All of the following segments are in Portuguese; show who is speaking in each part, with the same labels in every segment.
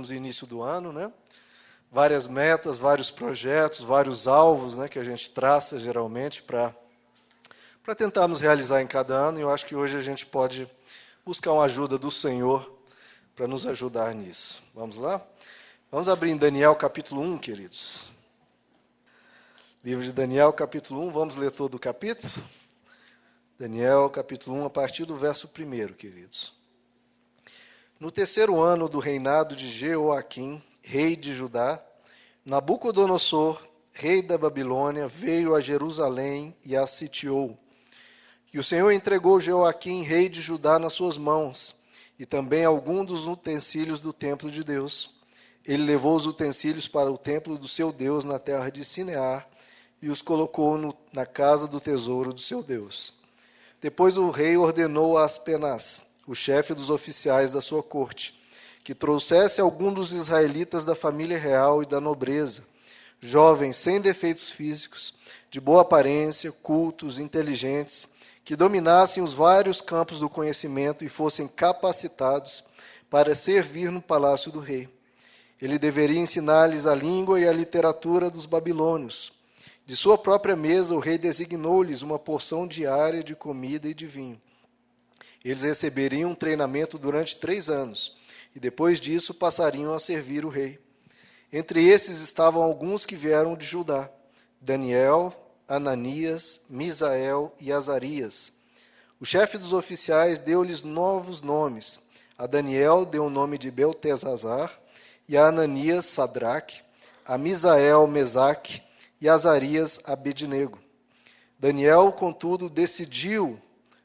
Speaker 1: tivemos o início do ano, né? Várias metas, vários projetos, vários alvos, né, que a gente traça geralmente para tentarmos realizar em cada ano, e eu acho que hoje a gente pode buscar uma ajuda do Senhor para nos ajudar nisso. Vamos lá? Vamos abrir em Daniel capítulo 1, queridos. Livro de Daniel capítulo 1, vamos ler todo o capítulo? Daniel capítulo 1, a partir do verso 1, queridos. No terceiro ano do reinado de Jeoaquim, rei de Judá, Nabucodonosor, rei da Babilônia, veio a Jerusalém e a sitiou. E o Senhor entregou Jeoaquim, rei de Judá, nas suas mãos, e também alguns dos utensílios do templo de Deus. Ele levou os utensílios para o templo do seu Deus na terra de Sinear e os colocou na casa do tesouro do seu Deus. Depois o rei ordenou a Aspenaz, o chefe dos oficiais da sua corte, que trouxesse algum dos israelitas da família real e da nobreza, jovens sem defeitos físicos, de boa aparência, cultos, inteligentes, que dominassem os vários campos do conhecimento e fossem capacitados para servir no palácio do rei. Ele deveria ensinar-lhes a língua e a literatura dos babilônios. De sua própria mesa, o rei designou-lhes uma porção diária de comida e de vinho. Eles receberiam um treinamento durante 3 anos, e depois disso passariam a servir o rei. Entre esses estavam alguns que vieram de Judá: Daniel, Ananias, Misael e Azarias. O chefe dos oficiais deu-lhes novos nomes. A Daniel deu o nome de Beltesazar, e a Ananias, Sadraque, a Misael, Mesaque, e a Azarias, Abednego. Daniel, contudo, decidiu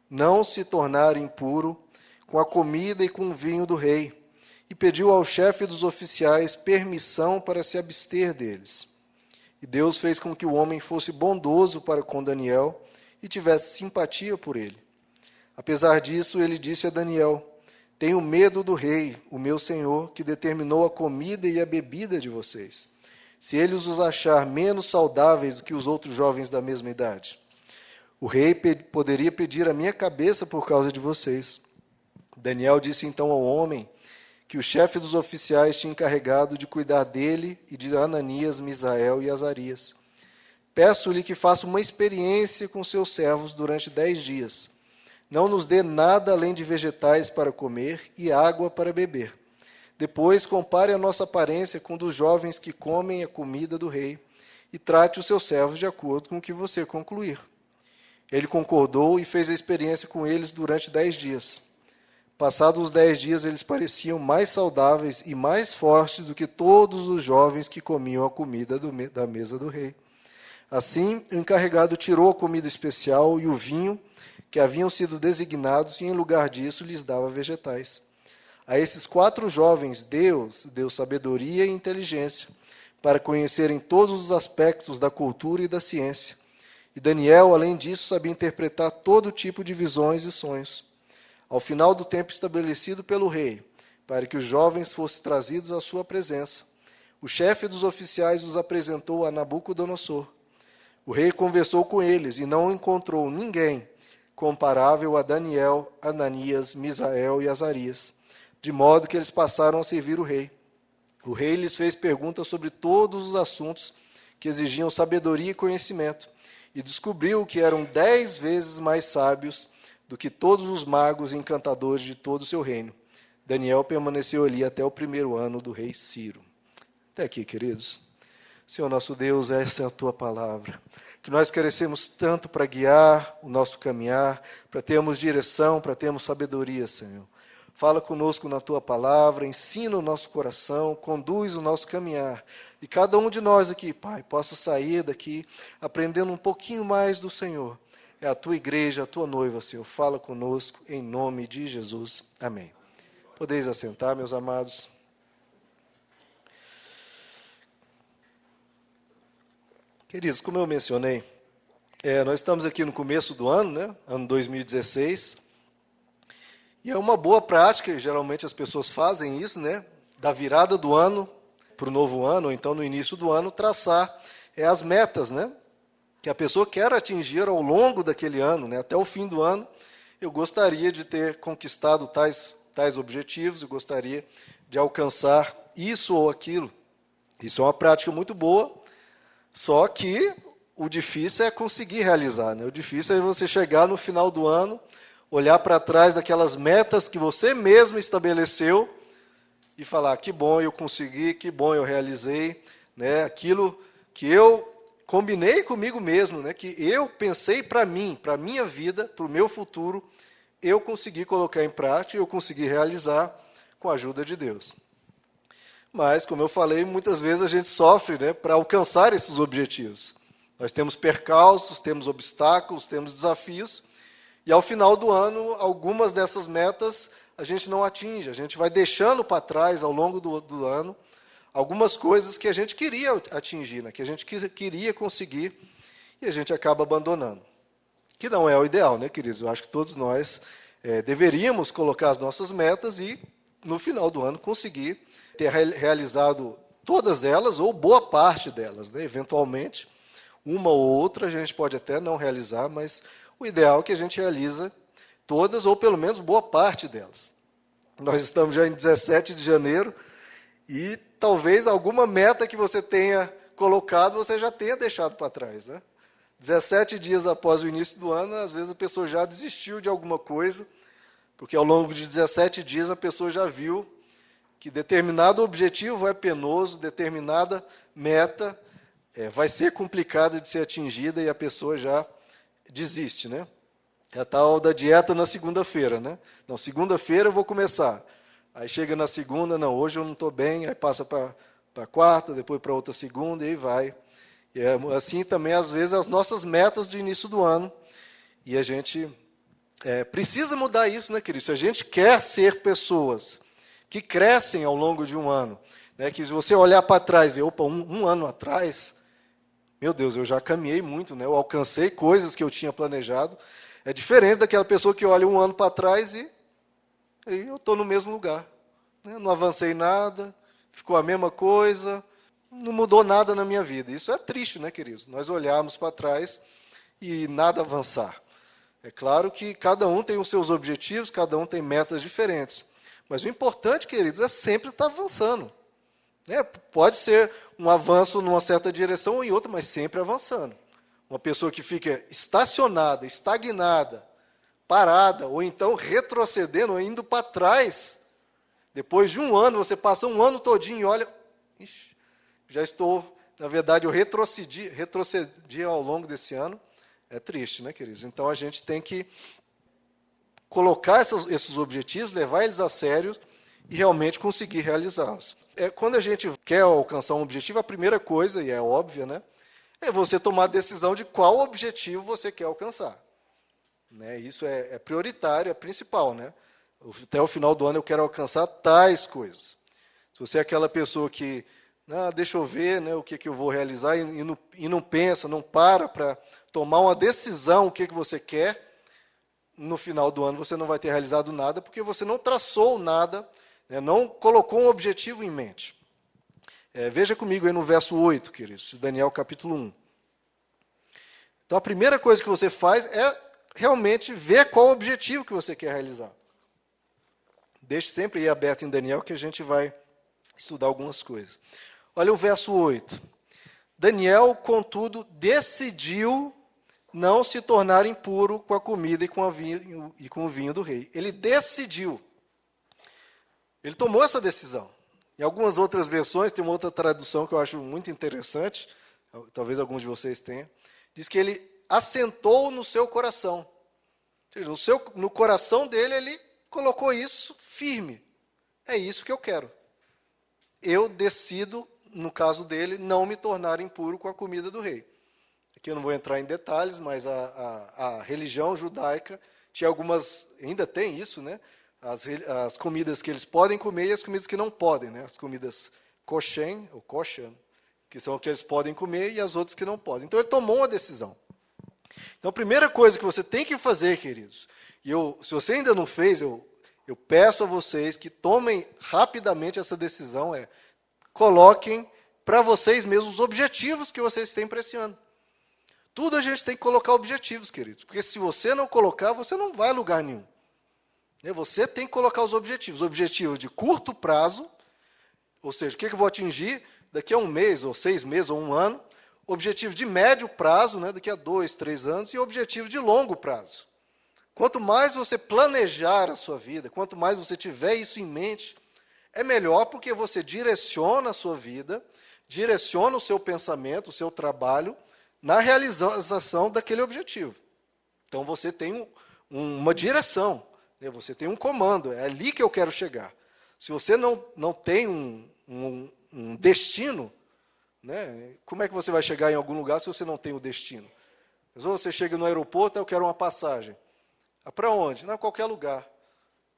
Speaker 1: não se tornar impuro com a comida e com o vinho do rei, e pediu ao chefe dos oficiais permissão para se abster deles. E Deus fez com que o homem fosse bondoso para com Daniel e tivesse simpatia por ele. Apesar disso, ele disse a Daniel: tenho medo do rei, o meu senhor, que determinou a comida e a bebida de vocês, se ele os achar menos saudáveis do que os outros jovens da mesma idade. O rei poderia pedir a minha cabeça por causa de vocês. Daniel disse então ao homem que o chefe dos oficiais tinha encarregado de cuidar dele e de Ananias, Misael e Azarias: peço-lhe que faça uma experiência com seus servos durante 10 dias. Não nos dê nada além de vegetais para comer e água para beber. Depois compare a nossa aparência com dos jovens que comem a comida do rei e trate os seus servos de acordo com o que você concluir. Ele concordou e fez a experiência com eles durante 10 dias. Passados os 10 dias, eles pareciam mais saudáveis e mais fortes do que todos os jovens que comiam a comida da mesa do rei. Assim, o encarregado tirou a comida especial e o vinho que haviam sido designados, e em lugar disso lhes dava vegetais. A esses 4 jovens, Deus deu sabedoria e inteligência para conhecerem todos os aspectos da cultura e da ciência. E Daniel, além disso, sabia interpretar todo tipo de visões e sonhos. Ao final do tempo estabelecido pelo rei, para que os jovens fossem trazidos à sua presença, o chefe dos oficiais os apresentou a Nabucodonosor. O rei conversou com eles e não encontrou ninguém comparável a Daniel, Ananias, Misael e Azarias, de modo que eles passaram a servir o rei. O rei lhes fez perguntas sobre todos os assuntos que exigiam sabedoria e conhecimento, e descobriu que eram 10 vezes mais sábios do que todos os magos e encantadores de todo o seu reino. Daniel permaneceu ali até o 1º ano do rei Ciro. Até aqui, queridos. Senhor nosso Deus, essa é a Tua palavra, que nós carecemos tanto para guiar o nosso caminhar, para termos direção, para termos sabedoria, Senhor. Fala conosco na Tua palavra, ensina o nosso coração, conduz o nosso caminhar. E cada um de nós aqui, Pai, possa sair daqui aprendendo um pouquinho mais do Senhor. É a Tua igreja, a Tua noiva, Senhor. Fala conosco, em nome de Jesus. Amém. Podeis assentar, meus amados. Queridos, como eu mencionei, nós estamos aqui no começo do ano, né? Ano 2016. E é uma boa prática, e geralmente as pessoas fazem isso, né? Da virada do ano para o novo ano, ou então no início do ano, traçar as metas, né? Que a pessoa quer atingir ao longo daquele ano, né? Até o fim do ano, eu gostaria de ter conquistado tais objetivos, eu gostaria de alcançar isso ou aquilo. Isso é uma prática muito boa, só que o difícil é conseguir realizar, né? O difícil é você chegar no final do ano, olhar para trás daquelas metas que você mesmo estabeleceu e falar, que bom eu consegui, que bom eu realizei, né? Aquilo que eu combinei comigo mesmo, né? Que eu pensei para mim, para a minha vida, para o meu futuro, eu consegui colocar em prática, eu consegui realizar com a ajuda de Deus. Mas, como eu falei, muitas vezes a gente sofre, né, para alcançar esses objetivos. Nós temos percalços, temos obstáculos, temos desafios, e ao final do ano, algumas dessas metas a gente não atinge, a gente vai deixando para trás ao longo do ano algumas coisas que a gente queria atingir, né, que a gente queria conseguir, e a gente acaba abandonando. Que não é o ideal, né, queridos? Eu acho que todos nós deveríamos colocar as nossas metas e, no final do ano, conseguir ter realizado todas elas, ou boa parte delas, né? Eventualmente, uma ou outra a gente pode até não realizar, mas o ideal é que a gente realiza todas, ou pelo menos boa parte delas. Nós estamos já em 17 de janeiro, e talvez alguma meta que você tenha colocado, você já tenha deixado para trás, né? 17 dias após o início do ano, às vezes a pessoa já desistiu de alguma coisa, porque ao longo de 17 dias a pessoa já viu que determinado objetivo é penoso, determinada meta vai ser complicada de ser atingida e a pessoa já desiste, né? É a tal da dieta na segunda-feira, né? Não, segunda-feira eu vou começar. Aí chega na segunda, não, hoje eu não estou bem, aí passa para a quarta, depois para outra segunda e aí vai. E assim também, às vezes, as nossas metas de início do ano. E a gente precisa mudar isso, né, querido? Se a gente quer ser pessoas que crescem ao longo de um ano, né, que se você olhar para trás e ver, opa, um ano atrás, meu Deus, eu já caminhei muito, né, eu alcancei coisas que eu tinha planejado. É diferente daquela pessoa que olha um ano para trás e eu estou no mesmo lugar. Né, não avancei nada, ficou a mesma coisa, não mudou nada na minha vida. Isso é triste, né, queridos? Nós olharmos para trás e nada avançar. É claro que cada um tem os seus objetivos, cada um tem metas diferentes. Mas o importante, queridos, é sempre estar avançando. Né? Pode ser um avanço numa certa direção ou em outra, mas sempre avançando. Uma pessoa que fica estacionada, estagnada, parada, ou então retrocedendo, ou indo para trás, depois de um ano, você passa um ano todinho e olha, ixi, já estou, na verdade, eu retrocedi ao longo desse ano. É triste, né, queridos? Então, a gente tem que colocar esses objetivos, levar eles a sério e realmente conseguir realizá-los. Quando a gente quer alcançar um objetivo, a primeira coisa, e é óbvia, né, é você tomar a decisão de qual objetivo você quer alcançar. Né? Isso é prioritário, é principal. Né? Até o final do ano eu quero alcançar tais coisas. Se você é aquela pessoa que, deixa eu ver, né, o que eu vou realizar, e não pensa, não para tomar uma decisão, o que você quer, no final do ano você não vai ter realizado nada, porque você não traçou nada, né, não colocou um objetivo em mente. Veja comigo aí no verso 8, queridos, Daniel capítulo 1. Então, a primeira coisa que você faz é realmente ver qual o objetivo que você quer realizar. Deixe sempre aí aberto em Daniel, que a gente vai estudar algumas coisas. Olha o verso 8. Daniel, contudo, decidiu não se tornar impuro com a comida e com o vinho do rei. Ele decidiu. Ele tomou essa decisão. Em algumas outras versões, tem uma outra tradução que eu acho muito interessante, talvez alguns de vocês tenham, diz que ele assentou no seu coração. Ou seja, no coração dele, ele colocou isso firme. É isso que eu quero. Eu decido, no caso dele, não me tornar impuro com a comida do rei. Aqui eu não vou entrar em detalhes, mas a religião judaica tinha algumas, ainda tem isso, né? As comidas que eles podem comer e as comidas que não podem, né? As comidas kosher, ou kosher, que são o que eles podem comer, e as outras que não podem. Então ele tomou uma decisão. Então a primeira coisa que você tem que fazer, queridos, e se você ainda não fez, eu peço a vocês que tomem rapidamente essa decisão, coloquem para vocês mesmos os objetivos que vocês têm para esse ano. Tudo a gente tem que colocar objetivos, queridos, porque se você não colocar, você não vai a lugar nenhum. Você tem que colocar os objetivos de curto prazo, Ou seja, o que eu vou atingir daqui a um mês, ou 6 meses, ou um ano. Objetivo de médio prazo, né, daqui a 2, 3 anos, e objetivo de longo prazo. Quanto mais você planejar a sua vida, quanto mais você tiver isso em mente, é melhor porque você direciona a sua vida, direciona o seu pensamento, o seu trabalho, na realização daquele objetivo. Então você tem uma direção, né? Você tem um comando, é ali que eu quero chegar. Se você não tem um destino, né? Como é que você vai chegar em algum lugar se você não tem o destino? Ou você chega no aeroporto, eu quero uma passagem. Para onde? Não, qualquer lugar.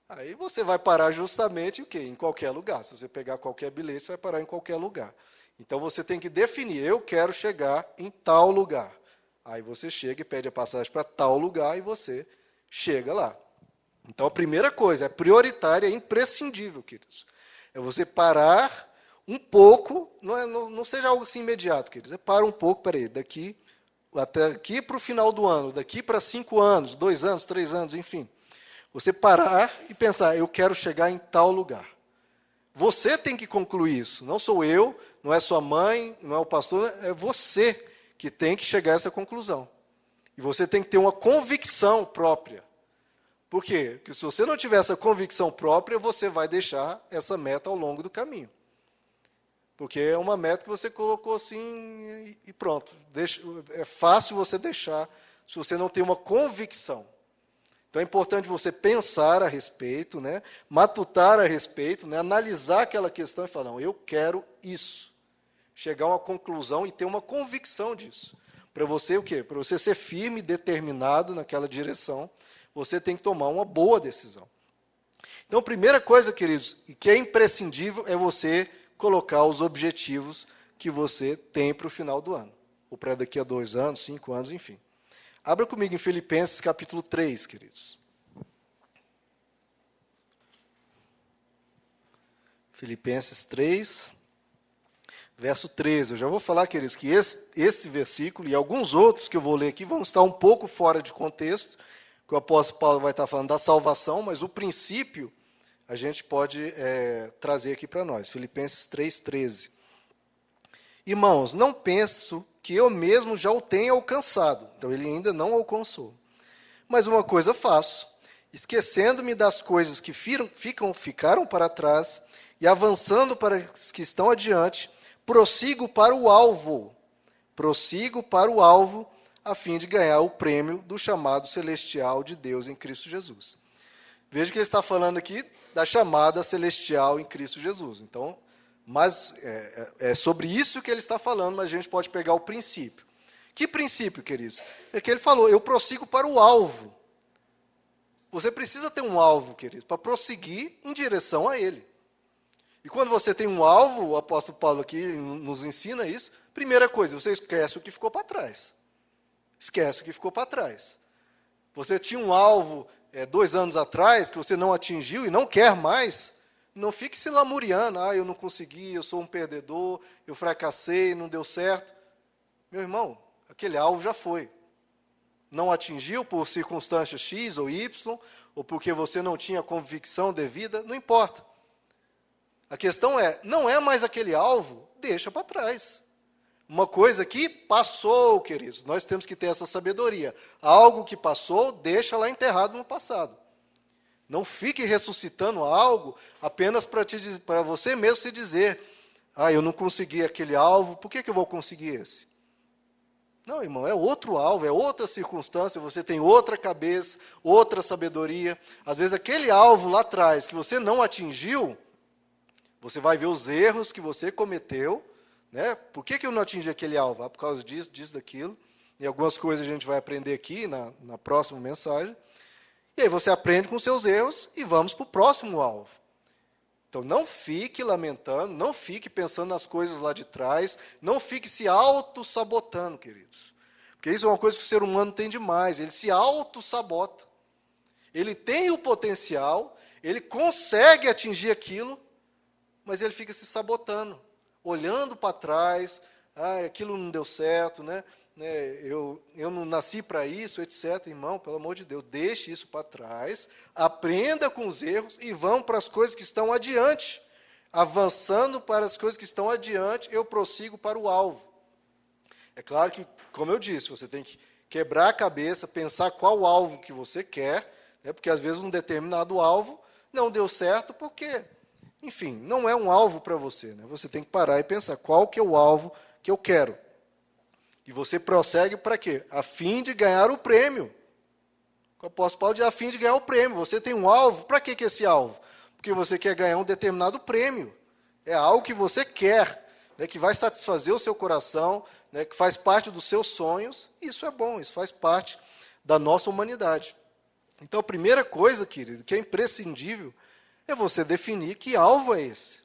Speaker 1: Aí você vai parar justamente o quê? Em qualquer lugar. Se você pegar qualquer bilhete, você vai parar em qualquer lugar. Então você tem que definir, eu quero chegar em tal lugar. Aí você chega e pede a passagem para tal lugar e você chega lá. Então a primeira coisa, é prioritária, é imprescindível, queridos. É você parar um pouco, não seja algo assim imediato, queridos. Para um pouco, peraí, daqui até aqui para o final do ano, daqui para 5 anos, 2 anos, 3 anos, enfim. Você parar e pensar, eu quero chegar em tal lugar. Você tem que concluir isso, não sou eu, não é sua mãe, não é o pastor, é você que tem que chegar a essa conclusão. E você tem que ter uma convicção própria. Por quê? Porque se você não tiver essa convicção própria, você vai deixar essa meta ao longo do caminho. Porque é uma meta que você colocou assim e pronto. É fácil você deixar se você não tem uma convicção. Então é importante você pensar a respeito, né, matutar a respeito, né, analisar aquela questão e falar, não, eu quero isso. Chegar a uma conclusão e ter uma convicção disso. Para você o quê? Para você ser firme, determinado naquela direção, você tem que tomar uma boa decisão. Então, a primeira coisa, queridos, e que é imprescindível, é você colocar os objetivos que você tem para o final do ano. Ou para daqui a 2 anos, 5 anos, enfim. Abra comigo em Filipenses, capítulo 3, queridos. Filipenses 3, verso 13. Eu já vou falar, queridos, que esse versículo e alguns outros que eu vou ler aqui vão estar um pouco fora de contexto, que o apóstolo Paulo vai estar falando da salvação, mas o princípio a gente pode trazer aqui para nós. Filipenses 3, 13. Irmãos, não penso que eu mesmo já o tenha alcançado. Então, ele ainda não alcançou. Mas uma coisa faço, esquecendo-me das coisas que ficaram para trás e avançando para as que estão adiante, prossigo para o alvo, a fim de ganhar o prêmio do chamado celestial de Deus em Cristo Jesus. Veja que ele está falando aqui da chamada celestial em Cristo Jesus. Então, mas é sobre isso que ele está falando, mas a gente pode pegar o princípio. Que princípio, queridos? É que ele falou, eu prossigo para o alvo. Você precisa ter um alvo, queridos, para prosseguir em direção a ele. E quando você tem um alvo, o apóstolo Paulo aqui nos ensina isso, primeira coisa, você esquece o que ficou para trás. Esquece o que ficou para trás. Você tinha um alvo 2 anos atrás, que você não atingiu e não quer mais, não fique se lamuriando, eu não consegui, eu sou um perdedor, eu fracassei, não deu certo. Meu irmão, aquele alvo já foi. Não atingiu por circunstâncias X ou Y, ou porque você não tinha convicção devida, não importa. A questão não é mais aquele alvo, deixa para trás. Uma coisa que passou, queridos, nós temos que ter essa sabedoria. Algo que passou, deixa lá enterrado no passado. Não fique ressuscitando algo apenas para você mesmo se dizer, eu não consegui aquele alvo, por que eu vou conseguir esse? Não, irmão, é outro alvo, é outra circunstância, você tem outra cabeça, outra sabedoria. Às vezes aquele alvo lá atrás que você não atingiu, você vai ver os erros que você cometeu, né? Por que eu não atingi aquele alvo? Por causa disso, daquilo. E algumas coisas a gente vai aprender aqui na próxima mensagem. E aí você aprende com seus erros e vamos para o próximo alvo. Então não fique lamentando, não fique pensando nas coisas lá de trás, não fique se auto-sabotando, queridos. Porque isso é uma coisa que o ser humano tem demais, ele se auto-sabota. Ele tem o potencial, ele consegue atingir aquilo, mas ele fica se sabotando, olhando para trás, aquilo não deu certo, né? Eu não nasci para isso, etc. Irmão, pelo amor de Deus, deixe isso para trás, aprenda com os erros e vão para as coisas que estão adiante. avançando para as coisas que estão adiante, eu prossigo para o alvo. É claro que, como eu disse, você tem que quebrar a cabeça, pensar qual alvo que você quer, né, porque às vezes um determinado alvo não deu certo porque, enfim, não é um alvo para você. Né? Você tem que parar e pensar qual que é o alvo que eu quero. E você prossegue para quê? A fim de ganhar o prêmio. O apóstolo Paulo diz, a fim de ganhar o prêmio. Você tem um alvo, para que esse alvo? Porque você quer ganhar um determinado prêmio. É algo que você quer, né, que vai satisfazer o seu coração, né, que faz parte dos seus sonhos. Isso é bom, isso faz parte da nossa humanidade. Então, a primeira coisa, querido, que é imprescindível, é você definir que alvo é esse.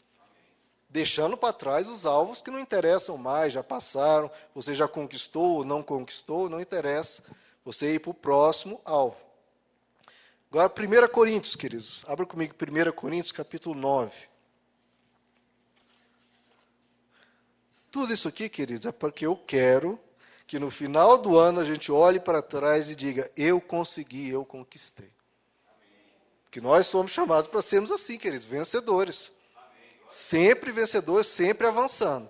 Speaker 1: Deixando para trás os alvos que não interessam mais, já passaram, você já conquistou ou não conquistou, não interessa. Você ir para o próximo alvo. Agora, 1 Coríntios, queridos. Abra comigo 1 Coríntios, capítulo 9. Tudo isso aqui, queridos, é porque eu quero que no final do ano a gente olhe para trás e diga, eu consegui, eu conquistei. Que nós somos chamados para sermos assim, queridos, vencedores. Sempre vencedores, sempre avançando.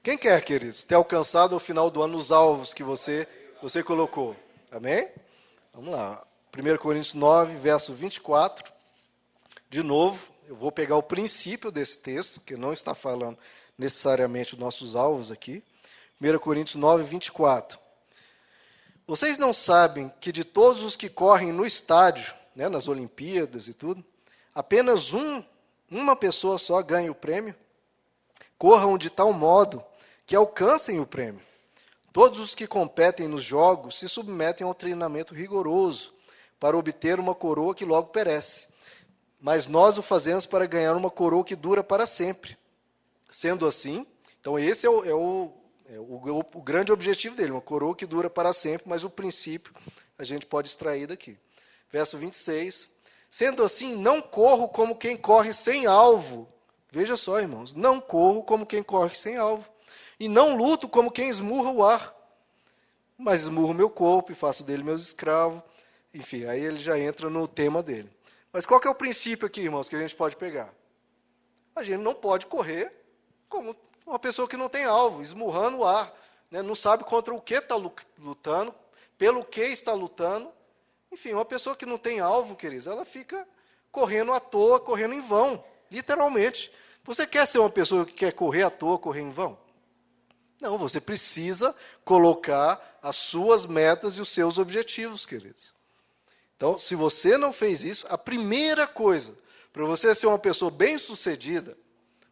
Speaker 1: Quem quer, queridos, ter alcançado ao final do ano os alvos que você colocou? Amém? Vamos lá. 1 Coríntios 9, verso 24. De novo, eu vou pegar o princípio desse texto, que não está falando necessariamente os nossos alvos aqui. 1 Coríntios 9, 24. Vocês não sabem que de todos os que correm no estádio, né, nas Olimpíadas e tudo, apenas uma pessoa só ganha o prêmio? Corram de tal modo que alcancem o prêmio. Todos os que competem nos jogos se submetem a um treinamento rigoroso para obter uma coroa que logo perece. Mas nós o fazemos para ganhar uma coroa que dura para sempre. Sendo assim, então esse é o grande objetivo dele, uma coroa que dura para sempre, mas o princípio a gente pode extrair daqui. Verso 26. Sendo assim, não corro como quem corre sem alvo. Veja só, irmãos, não corro como quem corre sem alvo. E não luto como quem esmurra o ar. Mas esmurro meu corpo e faço dele meus escravos. Enfim, aí ele já entra no tema dele. Mas qual que é o princípio aqui, irmãos, que a gente pode pegar? A gente não pode correr como uma pessoa que não tem alvo, esmurrando o ar. Né? Não sabe contra o que está lutando, pelo que está lutando. Enfim, uma pessoa que não tem alvo, queridos, ela fica correndo à toa, correndo em vão, literalmente. Você quer ser uma pessoa que quer correr à toa, correr em vão? Não, você precisa colocar as suas metas e os seus objetivos, queridos. Então, se você não fez isso, a primeira coisa para você ser uma pessoa bem-sucedida,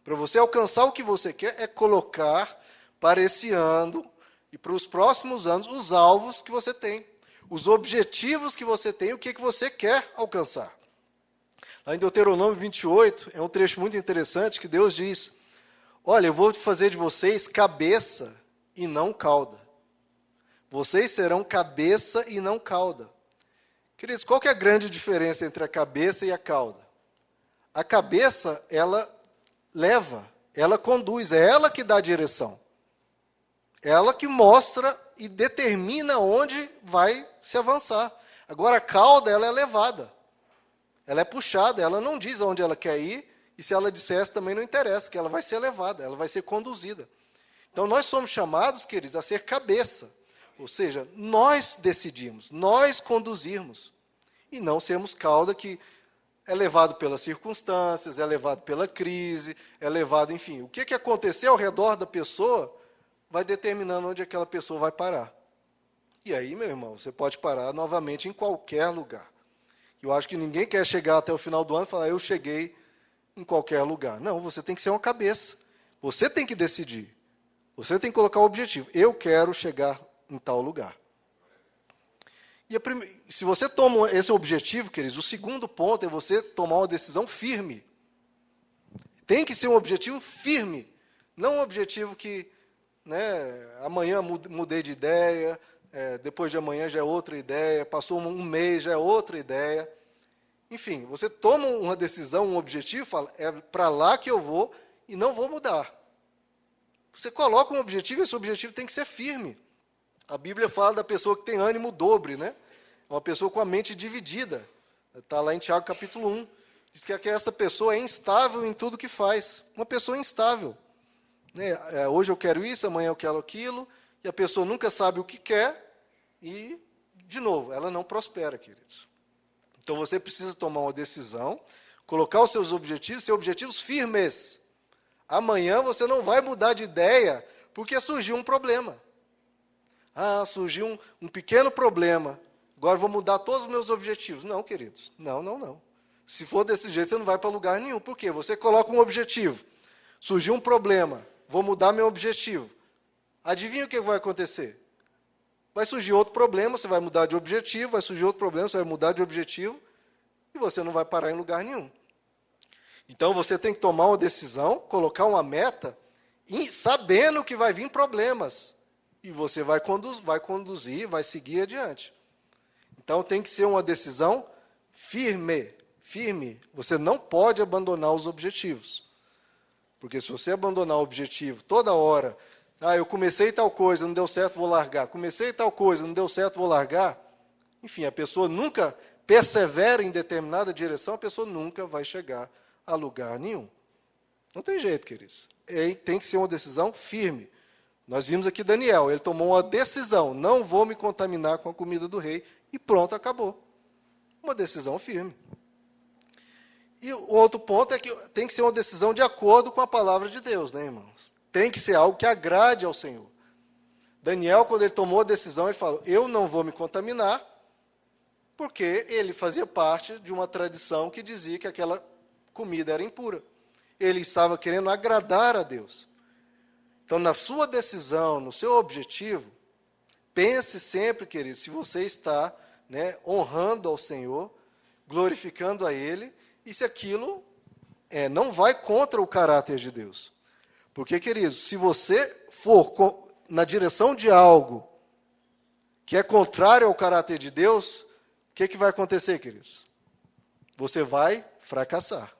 Speaker 1: para você alcançar o que você quer, é colocar para esse ano e para os próximos anos os alvos que você tem, os objetivos que você tem, o que você quer alcançar. Lá em Deuteronômio 28, é um trecho muito interessante que Deus diz, olha, eu vou fazer de vocês cabeça e não cauda. Vocês serão cabeça e não cauda. Queridos, qual que é a grande diferença entre a cabeça e a cauda? A cabeça, ela leva, ela conduz, é ela que dá a direção. Ela que mostra e determina onde vai se avançar. Agora, a cauda, ela é levada. Ela é puxada, ela não diz onde ela quer ir, e se ela dissesse também não interessa, que ela vai ser levada, ela vai ser conduzida. Então, nós somos chamados, queridos, a ser cabeça. Ou seja, nós decidimos, nós conduzirmos. E não sermos cauda que é levado pelas circunstâncias, é levado pela crise, é levado, enfim. O que acontecer ao redor da pessoa vai determinando onde aquela pessoa vai parar. E aí, meu irmão, você pode parar novamente em qualquer lugar. Eu acho que ninguém quer chegar até o final do ano e falar, eu cheguei em qualquer lugar. Não, você tem que ser uma cabeça. Você tem que decidir. Você tem que colocar o objetivo. Eu quero chegar em tal lugar. E se você toma esse objetivo, queridos, o segundo ponto é você tomar uma decisão firme. Tem que ser um objetivo firme. Não um objetivo que, né, amanhã mudei de ideia, depois de amanhã já é outra ideia, passou um mês, já é outra ideia. Enfim, você toma uma decisão, um objetivo, fala, é para lá que eu vou e não vou mudar. Você coloca um objetivo e esse objetivo tem que ser firme. A Bíblia fala da pessoa que tem ânimo dobre, né? Uma pessoa com a mente dividida. Está lá em Tiago capítulo 1. Diz que essa pessoa é instável em tudo que faz. Uma pessoa instável. Né? Hoje eu quero isso, amanhã eu quero aquilo, e a pessoa nunca sabe o que quer, e, de novo, ela não prospera, queridos. Então você precisa tomar uma decisão, colocar os seus objetivos firmes. Amanhã você não vai mudar de ideia porque surgiu um problema. Surgiu um pequeno problema. Agora eu vou mudar todos os meus objetivos. Não, queridos. Não. Se for desse jeito, você não vai para lugar nenhum. Por quê? Você coloca um objetivo. Surgiu um problema. Vou mudar meu objetivo. Adivinha o que vai acontecer? Vai surgir outro problema, você vai mudar de objetivo. Vai surgir outro problema, você vai mudar de objetivo. E você não vai parar em lugar nenhum. Então, você tem que tomar uma decisão, colocar uma meta, sabendo que vai vir problemas. E você vai conduzir, vai seguir adiante. Então, tem que ser uma decisão firme. Você não pode abandonar os objetivos. Porque se você abandonar o objetivo toda hora, eu comecei tal coisa, não deu certo, vou largar. Comecei tal coisa, não deu certo, vou largar. Enfim, a pessoa nunca persevera em determinada direção, a pessoa nunca vai chegar a lugar nenhum. Não tem jeito, queridos. Tem que ser uma decisão firme. Nós vimos aqui Daniel, ele tomou uma decisão, não vou me contaminar com a comida do rei, e pronto, acabou. Uma decisão firme. E o outro ponto é que tem que ser uma decisão de acordo com a palavra de Deus, né, irmãos? Tem que ser algo que agrade ao Senhor. Daniel, quando ele tomou a decisão, ele falou, eu não vou me contaminar, porque ele fazia parte de uma tradição que dizia que aquela comida era impura. Ele estava querendo agradar a Deus. Então, na sua decisão, no seu objetivo, pense sempre, querido, se você está honrando ao Senhor, glorificando a Ele, e se aquilo não vai contra o caráter de Deus. Porque, queridos, se você for na direção de algo que é contrário ao caráter de Deus, o que vai acontecer, queridos? Você vai fracassar.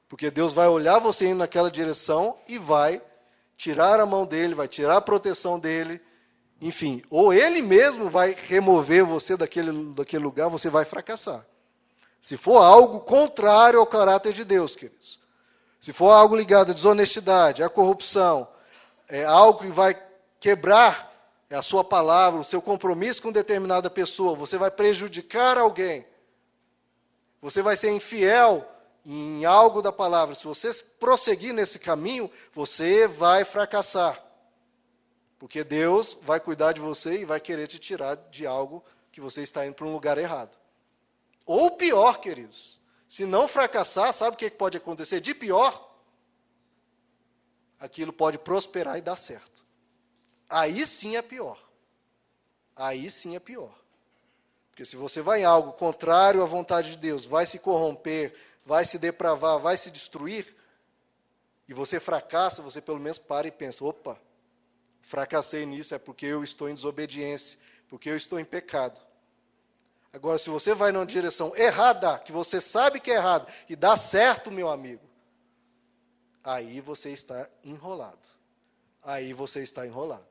Speaker 1: Porque Deus vai olhar você indo naquela direção e vai tirar a mão dele, vai tirar a proteção dele, enfim, ou ele mesmo vai remover você daquele lugar, você vai fracassar. Se for algo contrário ao caráter de Deus, queridos. Se for algo ligado à desonestidade, à corrupção, algo que vai quebrar a sua palavra, o seu compromisso com determinada pessoa, você vai prejudicar alguém, você vai ser infiel em algo da palavra, se você prosseguir nesse caminho, você vai fracassar. Porque Deus vai cuidar de você e vai querer te tirar de algo que você está indo para um lugar errado. Ou pior, queridos, se não fracassar, sabe o que pode acontecer? De pior, aquilo pode prosperar e dar certo. Aí sim é pior. Aí sim é pior. Porque se você vai em algo contrário à vontade de Deus, vai se corromper, vai se depravar, vai se destruir, e você fracassa, você pelo menos para e pensa, opa, fracassei nisso, é porque eu estou em desobediência, porque eu estou em pecado. Agora, se você vai numa direção errada, que você sabe que é errado, e dá certo, meu amigo, aí você está enrolado. Aí você está enrolado.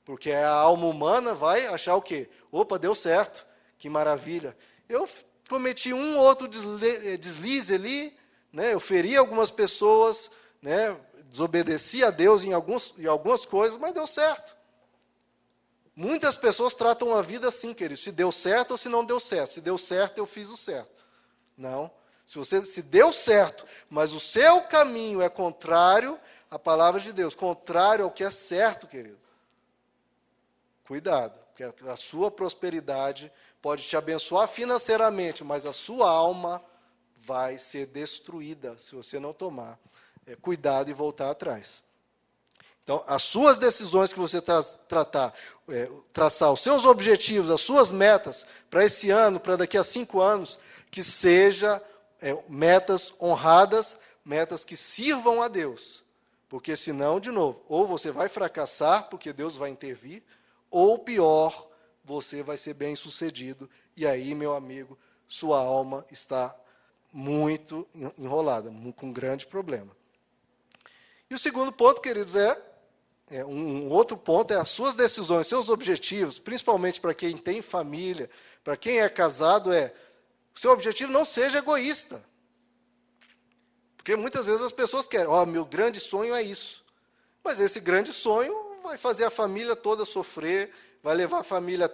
Speaker 1: Porque a alma humana vai achar o quê? Opa, deu certo, que maravilha. Eu cometi um ou outro deslize ali, eu feri algumas pessoas, desobedeci a Deus em algumas coisas, mas deu certo. Muitas pessoas tratam a vida assim, querido, se deu certo ou se não deu certo. Se deu certo, eu fiz o certo. Não. Se deu certo, mas o seu caminho é contrário à palavra de Deus, contrário ao que é certo, querido. Cuidado, porque a sua prosperidade pode te abençoar financeiramente, mas a sua alma vai ser destruída se você não tomar cuidado e voltar atrás. Então, as suas decisões que você traçar, os seus objetivos, as suas metas para esse ano, para daqui a 5 anos, que seja metas honradas, metas que sirvam a Deus. Porque senão, de novo, ou você vai fracassar, porque Deus vai intervir, ou pior, você vai ser bem-sucedido, e aí, meu amigo, sua alma está muito enrolada, com um grande problema. E o segundo ponto, queridos, um outro ponto é as suas decisões, seus objetivos, principalmente para quem tem família, para quem é casado, o seu objetivo não seja egoísta. Porque muitas vezes as pessoas querem, meu grande sonho é isso. Mas esse grande sonho vai fazer a família toda sofrer, vai levar a família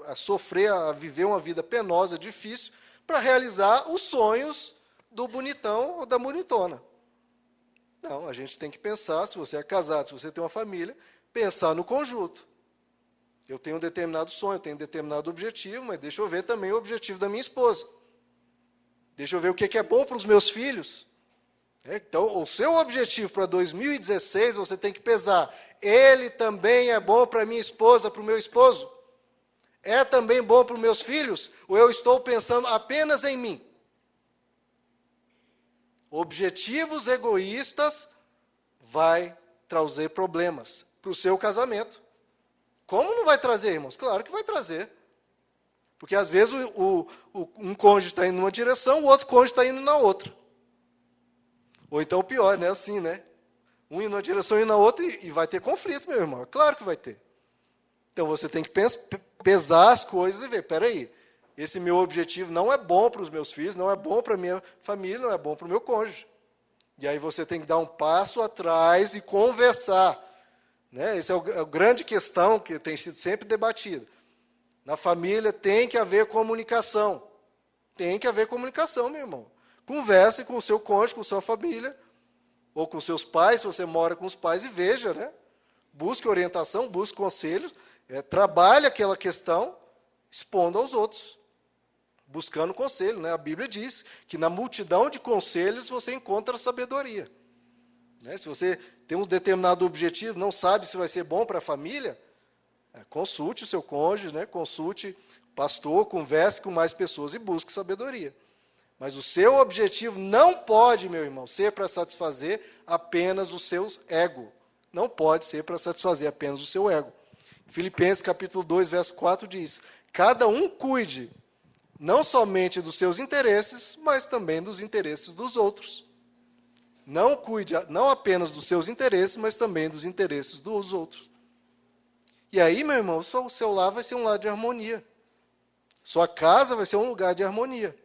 Speaker 1: a sofrer, a viver uma vida penosa, difícil, para realizar os sonhos do bonitão ou da bonitona. Não, a gente tem que pensar, se você é casado, se você tem uma família, pensar no conjunto. Eu tenho um determinado sonho, eu tenho um determinado objetivo, mas deixa eu ver também o objetivo da minha esposa. Deixa eu ver o que é bom para os meus filhos. Então, o seu objetivo para 2016, você tem que pesar. Ele também é bom para minha esposa, para o meu esposo? É também bom para os meus filhos? Ou eu estou pensando apenas em mim? Objetivos egoístas vai trazer problemas para o seu casamento. Como não vai trazer, irmãos? Claro que vai trazer. Porque, às vezes, um cônjuge está indo numa direção, o outro cônjuge está indo na outra. Ou então, pior, né? Assim, né? Um indo numa direção e na outra, e vai ter conflito, meu irmão. Claro que vai ter. Então, você tem que pesar as coisas e ver, peraí, esse meu objetivo não é bom para os meus filhos, não é bom para a minha família, não é bom para o meu cônjuge. E aí você tem que dar um passo atrás e conversar. Né? Essa é a grande questão que tem sido sempre debatida. Na família tem que haver comunicação. Tem que haver comunicação, meu irmão. Converse com o seu cônjuge, com a sua família, ou com seus pais, se você mora com os pais, e veja, né? Busque orientação, busque conselhos, trabalhe aquela questão, expondo aos outros, buscando conselho. Né? A Bíblia diz que na multidão de conselhos você encontra sabedoria. Né? Se você tem um determinado objetivo, não sabe se vai ser bom para a família, consulte o seu cônjuge, né? Consulte o pastor, converse com mais pessoas e busque sabedoria. Mas o seu objetivo não pode, meu irmão, ser para satisfazer apenas os seus ego. Não pode ser para satisfazer apenas o seu ego. Filipenses capítulo 2, verso 4 diz: cada um cuide não somente dos seus interesses, mas também dos interesses dos outros. Não cuide não apenas dos seus interesses, mas também dos interesses dos outros. E aí, meu irmão, o seu lar vai ser um lar de harmonia. Sua casa vai ser um lugar de harmonia.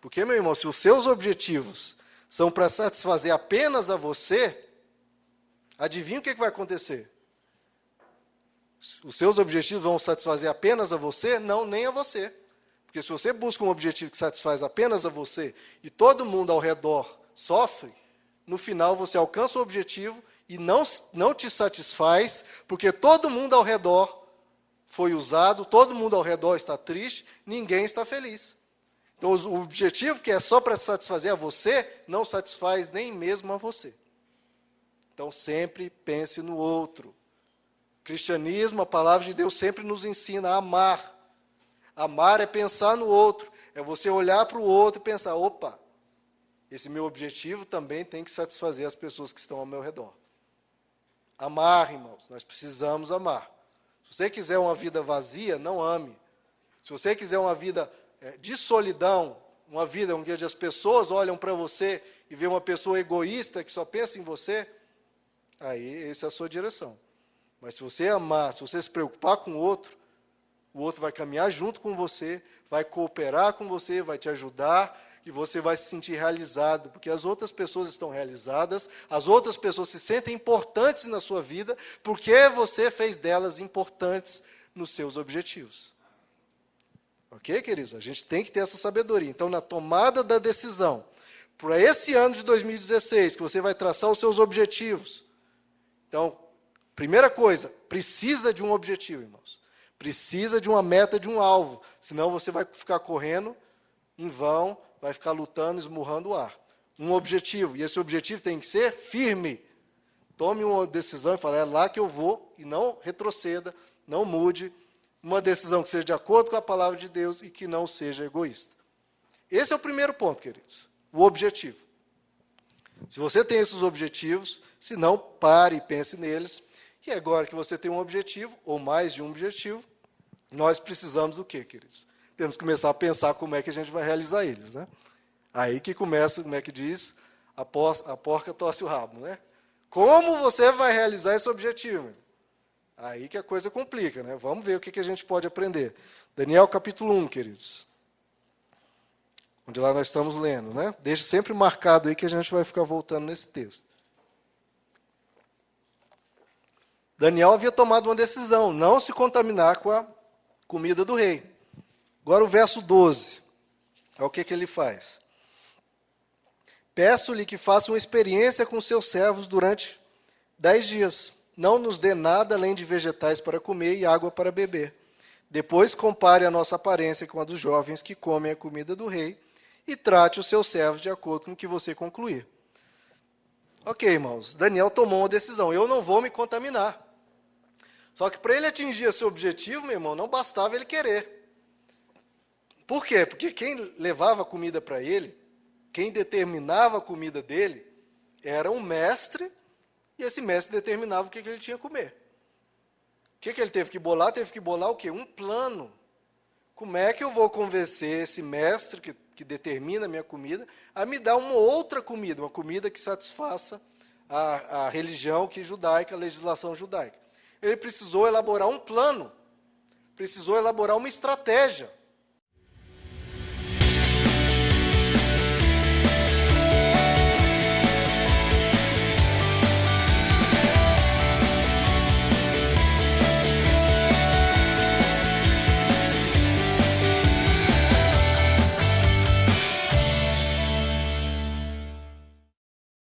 Speaker 1: Porque, meu irmão, se os seus objetivos são para satisfazer apenas a você, adivinha o que vai acontecer? Os seus objetivos vão satisfazer apenas a você? Não, nem a você. Porque se você busca um objetivo que satisfaz apenas a você e todo mundo ao redor sofre, no final você alcança o objetivo e não te satisfaz, porque todo mundo ao redor foi usado, todo mundo ao redor está triste, ninguém está feliz. Então, o objetivo que é só para satisfazer a você, não satisfaz nem mesmo a você. Então, sempre pense no outro. O cristianismo, a palavra de Deus sempre nos ensina a amar. Amar é pensar no outro, é você olhar para o outro e pensar, opa, esse meu objetivo também tem que satisfazer as pessoas que estão ao meu redor. Amar, irmãos, nós precisamos amar. Se você quiser uma vida vazia, não ame. Se você quiser uma vida de solidão, uma vida onde as pessoas olham para você e vê uma pessoa egoísta que só pensa em você, aí essa é a sua direção. Mas se você amar, se você se preocupar com o outro vai caminhar junto com você, vai cooperar com você, vai te ajudar, e você vai se sentir realizado, porque as outras pessoas estão realizadas, as outras pessoas se sentem importantes na sua vida, porque você fez delas importantes nos seus objetivos. Ok, queridos? A gente tem que ter essa sabedoria. Então, na tomada da decisão, para esse ano de 2016, que você vai traçar os seus objetivos. Então, primeira coisa, precisa de um objetivo, irmãos. Precisa de uma meta, de um alvo. Senão você vai ficar correndo em vão, vai ficar lutando, esmurrando o ar. Um objetivo. E esse objetivo tem que ser firme. Tome uma decisão e fale, é lá que eu vou, e não retroceda, não mude. Uma decisão que seja de acordo com a palavra de Deus e que não seja egoísta. Esse é o primeiro ponto, queridos. O objetivo. Se você tem esses objetivos, se não, pare e pense neles. E agora que você tem um objetivo, ou mais de um objetivo, nós precisamos do quê, queridos? Temos que começar a pensar como é que a gente vai realizar eles, né? Aí que começa, como é que diz, a porca torce o rabo, né? Como você vai realizar esse objetivo? Aí que a coisa complica, né? Vamos ver o que a gente pode aprender. Daniel capítulo 1, queridos. onde lá nós estamos lendo, né? Deixa sempre marcado aí que a gente vai ficar voltando nesse texto. Daniel havia tomado uma decisão, não se contaminar com a comida do rei. Agora o verso 12, é o que ele faz. Peço-lhe que faça uma experiência com seus servos durante 10 dias. Não nos dê nada além de vegetais para comer e água para beber. Depois compare a nossa aparência com a dos jovens que comem a comida do rei e trate os seus servos de acordo com o que você concluir. Ok, irmãos, Daniel tomou uma decisão. Eu não vou me contaminar. Só que para ele atingir esse objetivo, meu irmão, não bastava ele querer. Por quê? Porque quem levava a comida para ele, quem determinava a comida dele, era um mestre, e esse mestre determinava o que ele tinha que comer. O que ele teve que bolar? Teve que bolar o quê? Um plano. Como é que eu vou convencer esse mestre que determina a minha comida a me dar uma outra comida, uma comida que satisfaça a religião judaica, a legislação judaica? Ele precisou elaborar um plano, precisou elaborar uma estratégia.